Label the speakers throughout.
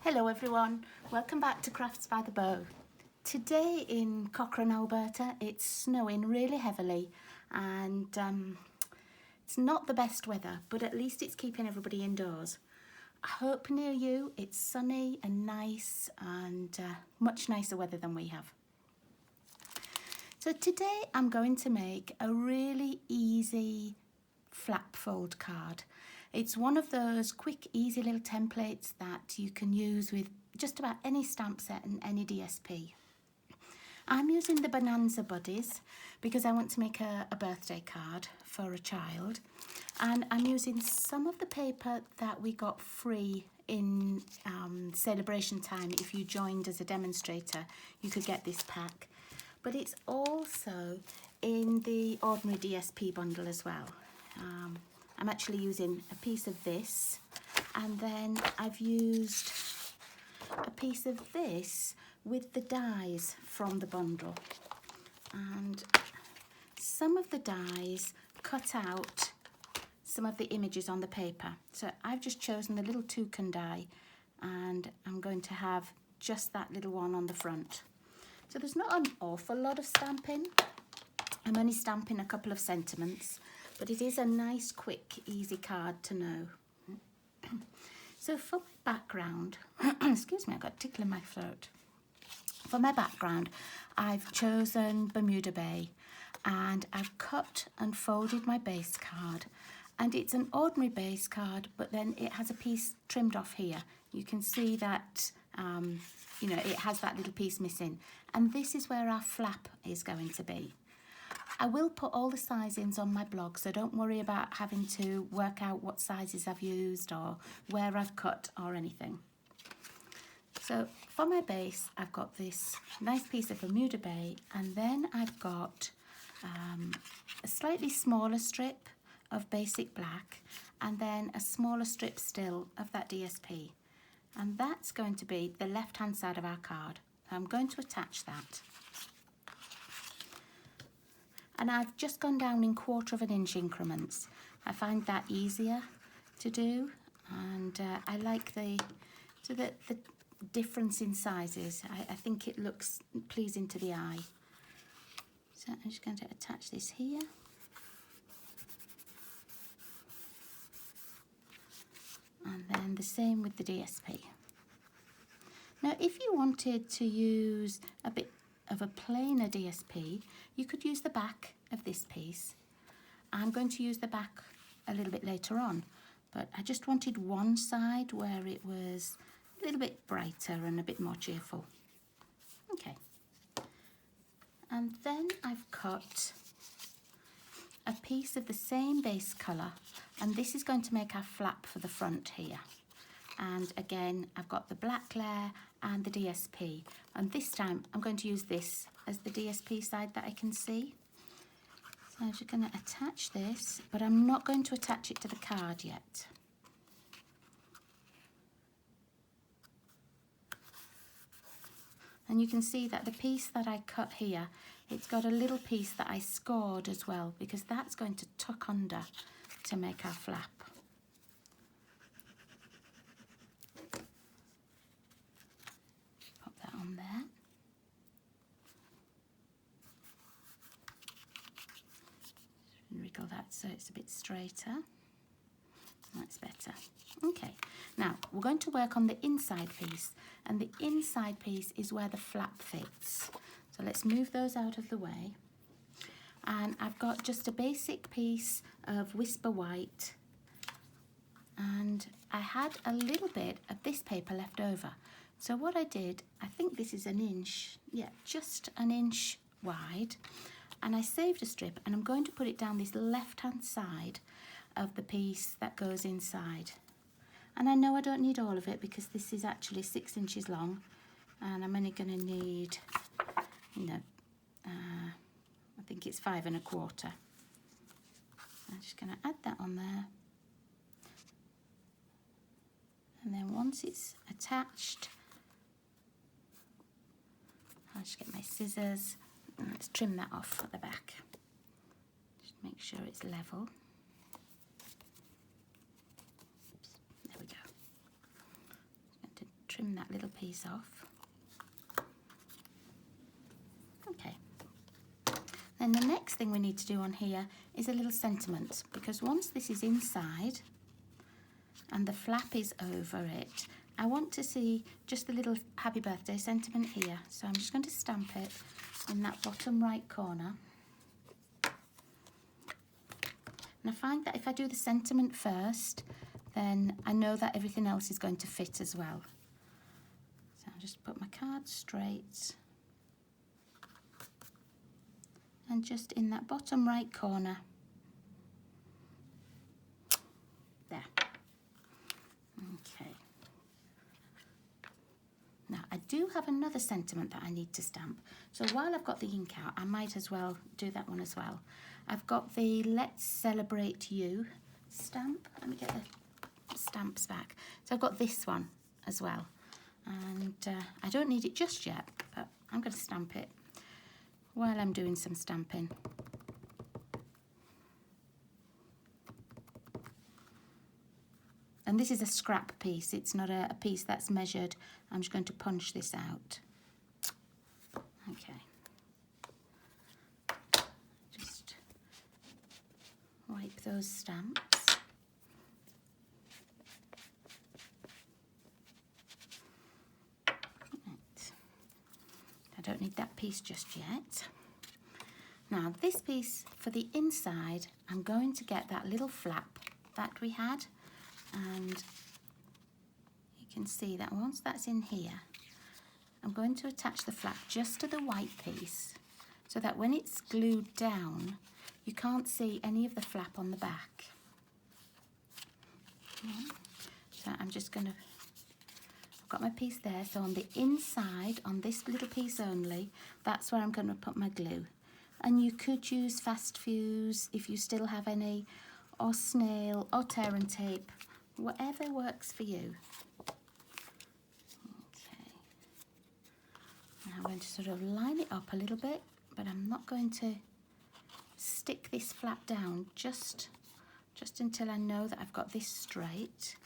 Speaker 1: Hello everyone, welcome back to Crafts by the Bow. Today in Cochrane, Alberta, it's snowing really heavily and it's not the best weather, but at least it's keeping everybody indoors. I hope near you it's sunny and nice and much nicer weather than we have. So today I'm going to make a really easy flap fold card. It's one of those quick, easy little templates that you can use with just about any stamp set and any DSP. I'm using the Bonanza Buddies because I want to make a birthday card for a child, and I'm using some of the paper that we got free in celebration time. If you joined as a demonstrator, you could get this pack, but it's also in the ordinary DSP bundle as well. I'm actually using a piece of this, and then I've used a piece of this with the dies from the bundle, and some of the dies cut out some of the images on the paper. So I've just chosen the little toucan die, and I'm going to have just that little one on the front. So there's not an awful lot of stamping. I'm only stamping a couple of sentiments, but it is a nice, quick, easy card to know. So for my background, excuse me, I've got a tickle in my throat. For my background, I've chosen Bermuda Bay, and I've cut and folded my base card. And it's an ordinary base card, but then it has a piece trimmed off here. You can see that, it has that little piece missing. And this is where our flap is going to be. I will put all the sizings on my blog, so don't worry about having to work out what sizes I've used or where I've cut or anything. So for my base, I've got this nice piece of Bermuda Bay, and then I've got a slightly smaller strip of basic black, and then a smaller strip still of that DSP. And that's going to be the left-hand side of our card. I'm going to attach that. And I've just gone down in 1/4 inch increments. I find that easier to do, and I like the difference in sizes. I think it looks pleasing to the eye. So I'm just going to attach this here. And then the same with the DSP. Now, if you wanted to use a bit of a plainer DSP, you could use the back of this piece. I'm going to use the back a little bit later on, but I just wanted one side where it was a little bit brighter and a bit more cheerful. Okay. And then I've cut a piece of the same base colour, and this is going to make our flap for the front here. And again, I've got the black layer and the DSP, and this time I'm going to use this as the DSP side that I can see. So I'm just going to attach this, but I'm not going to attach it to the card yet. And you can see that the piece that I cut here, it's got a little piece that I scored as well, because that's going to tuck under to make our flap. Pop that on there. Wriggle that so it's a bit straighter. That's better. Okay, now we're going to work on the inside piece, and the inside piece is where the flap fits. So let's move those out of the way. And I've got just a basic piece of Whisper White, and I had a little bit of this paper left over. So what I did, I think this is an inch, yeah, just an inch wide, and I saved a strip, and I'm going to put it down this left-hand side of the piece that goes inside. And I know I don't need all of it because this is actually 6 inches long, and I'm only going to need, I think it's 5 1/4. I'm just going to add that on there. And then once it's attached, I'll just get my scissors and let's trim that off at the back. Just make sure it's level. Oops, there we go. trim that little piece off. Okay. Then the next thing we need to do on here is a little sentiment, because once this is inside and the flap is over it, I want to see just the little happy birthday sentiment here. So I'm just going to stamp it in that bottom right corner. And I find that if I do the sentiment first, then I know that everything else is going to fit as well. So I'll just put my card straight. And just in that bottom right corner. There. Okay. Now I do have another sentiment that I need to stamp. So while I've got the ink out, I might as well do that one as well. I've got the Let's Celebrate You stamp. Let me get the stamps back. So I've got this one as well. And I don't need it just yet, but I'm going to stamp it while I'm doing some stamping. And this is a scrap piece, it's not a piece that's measured. I'm just going to punch this out. Okay. Just wipe those stamps. I don't need that piece just yet. Now this piece for the inside, I'm going to get that little flap that we had, and you can see that once that's in here, I'm going to attach the flap just to the white piece so that when it's glued down, you can't see any of the flap on the back. Okay. So I'm just going to, I've got my piece there, so on the inside, on this little piece only, that's where I'm going to put my glue. And you could use fast fuse if you still have any, or snail, or tear and tape, whatever works for you. Okay. Now I'm going to sort of line it up a little bit, but I'm not going to stick this flap down just until I know that I've got this straight,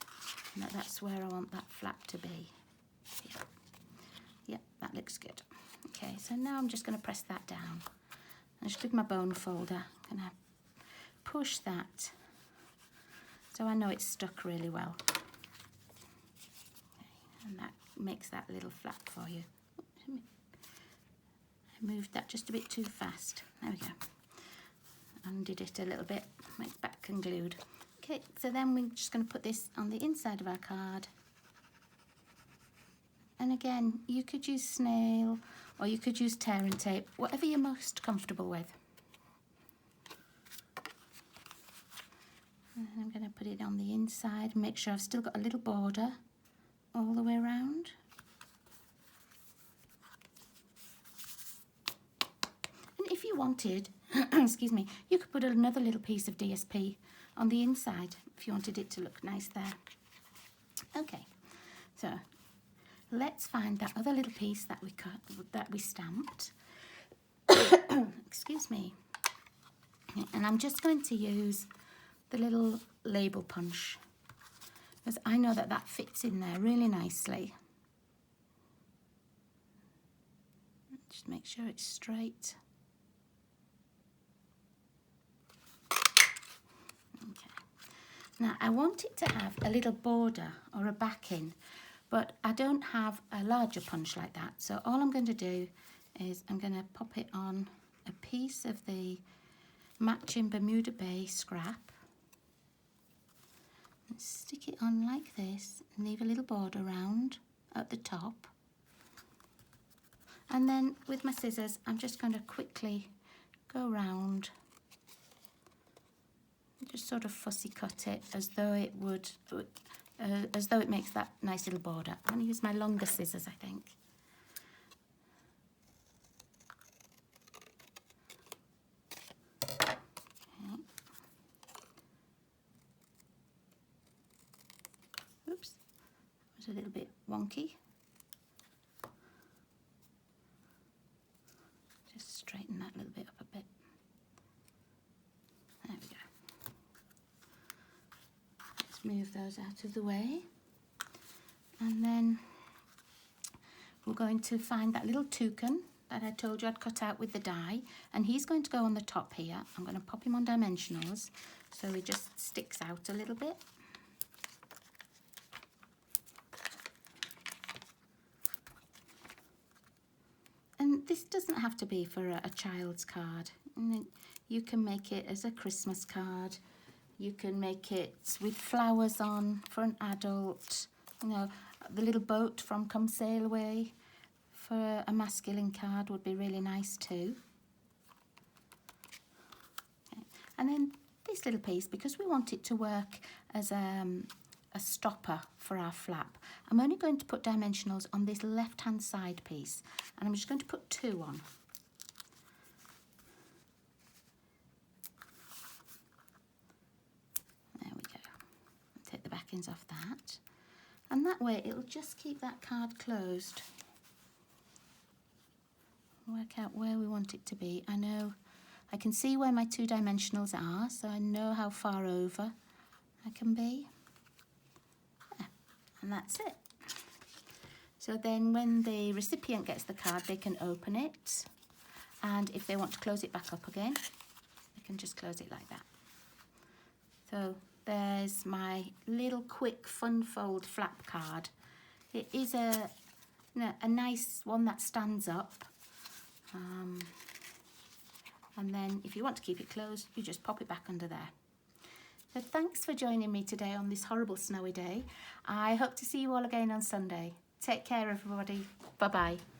Speaker 1: and that's where I want that flap to be. Yep, that looks good. Okay, so now I'm just going to press that down. I just with my bone folder, I'm going to push that so I know it's stuck really well. Okay, and that makes that little flap for you. I moved that just a bit too fast. There we go. Undid it a little bit, make back and glued. Okay, so then we're just going to put this on the inside of our card. And again, you could use snail or you could use tear and tape, whatever you're most comfortable with. And I'm going to put it on the inside, make sure I've still got a little border all the way around. And if you wanted, excuse me, you could put another little piece of DSP on the inside if you wanted it to look nice there. Okay, so let's find that other little piece that we cut, that we stamped. Excuse me. And I'm just going to use the little label punch, because I know that that fits in there really nicely. Just make sure it's straight. Okay. Now I want it to have a little border or a backing, but I don't have a larger punch like that. So all I'm going to do is I'm going to pop it on a piece of the matching Bermuda Bay scrap. And stick it on like this and leave a little border round at the top. And then with my scissors, I'm just going to quickly go round, just sort of fussy cut it as though it would, as though it makes that nice little border. I'm going to use my longer scissors, I think. Okay. Oops, that was a little bit wonky. Just straighten that a little bit up a bit. There we go. Let's move those out of the way. And then going to find that little toucan that I told you I'd cut out with the die, and he's going to go on the top here. I'm going to pop him on dimensionals so he just sticks out a little bit. And this doesn't have to be for a child's card. You can make it as a Christmas card. You can make it with flowers on for an adult. You know, the little boat from Come Sail Away for a masculine card would be really nice too. Okay. And then this little piece, because we want it to work as a stopper for our flap, I'm only going to put dimensionals on this left-hand side piece, and I'm just going to put 2 on. There we go. Take the backings off that, and that way it'll just keep that card closed. Work out where we want it to be. I can see where my 2 dimensionals are, so I know how far over I can be. And that's it. So then when the recipient gets the card, they can open it, and if they want to close it back up again, they can just close it like that. So there's my little quick fun fold flap card. It is a nice one that stands up, and then if you want to keep it closed, you just pop it back under there. So thanks for joining me today on this horrible snowy day. I hope to see you all again on Sunday. Take care, everybody. Bye-bye.